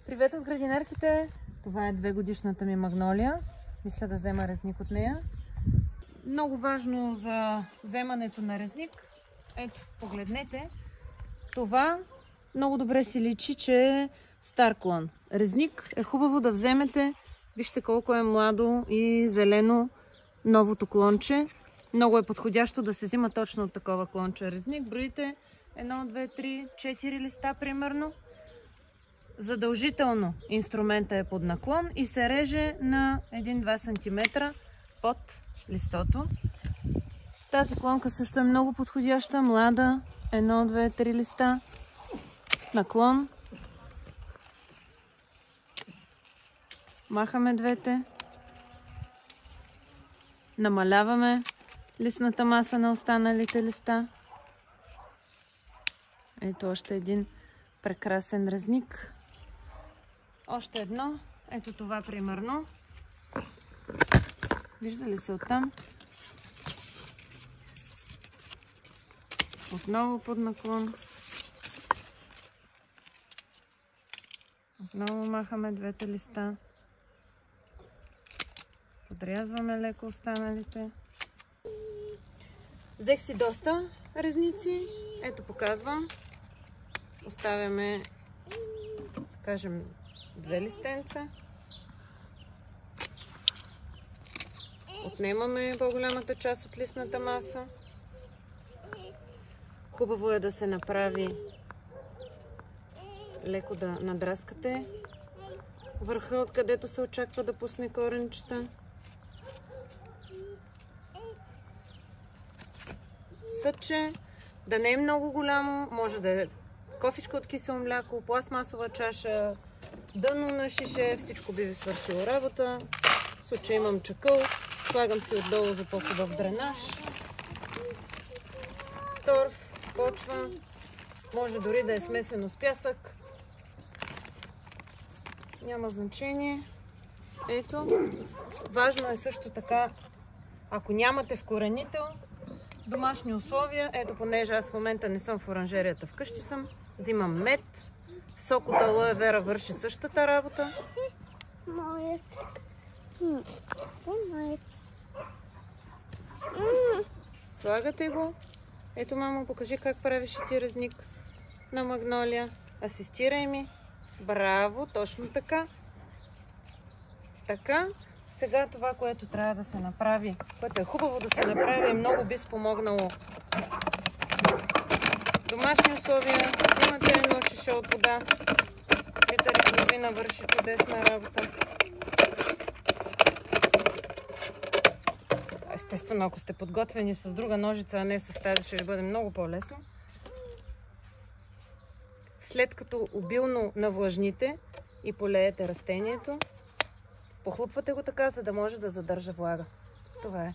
Привет от градинарките! Това е 2-годишната ми магнолия. Мисля да взема резник от нея. Много важно за вземането на резник. Ето, погледнете. Това много добре си личи, че е стар клон. Резник е хубаво да вземете. Вижте колко е младо и зелено новото клонче. Много е подходящо да се взима точно от такова клонче резник. Броите 1, 2, 3, 4 листа примерно. Задължително инструмента е под наклон и се реже на 1-2 см под листото. Тази клонка също е много подходяща, млада. 1, 2, 3 листа. Наклон. Махаме двете. Намаляваме листната маса на останалите листа. Ето още един прекрасен резник. Още едно. Ето това примерно. Вижда ли се оттам? Отново под наклон. Отново махаме двете листа. Подрязваме леко останалите. Взех си доста резници. Ето показвам. Оставяме, кажем, 2 листенца. Отнемаме по-голямата част от листната маса. Хубаво е да се направи леко да надраскате върха, откъдето се очаква да пусне коренчета. Съдче да не е много голямо, може да е кофичка от кисело мляко, пластмасова чаша, дъно на шише, всичко би ви свършило работа. В случай имам чакъл, слагам си отдолу за по-хубав дренаж. Торф, почва, може дори да е смесено с пясък. Няма значение. Ето, важно е също така, ако нямате вкоренител, домашни условия, ето понеже аз в момента не съм в оранжерията, вкъщи съм, взимам мед, сок от алоe вера върши същата работа. Слагате го. Ето, мамо, покажи как правиш и ти резник на магнолия. Асистирай ми. Браво, точно така. Така. Сега това, което трябва да се направи, което е хубаво да се направи, много би спомогнало. Домашни условия, взимате едно шише от вода, литър и половина върши чудесна работа. Естествено, ако сте подготвени с друга ножица, а не с тази, ще ви бъде много по-лесно. След като обилно навлажните и полеете растението, похлупвате го така, за да може да задържа влага. Това е.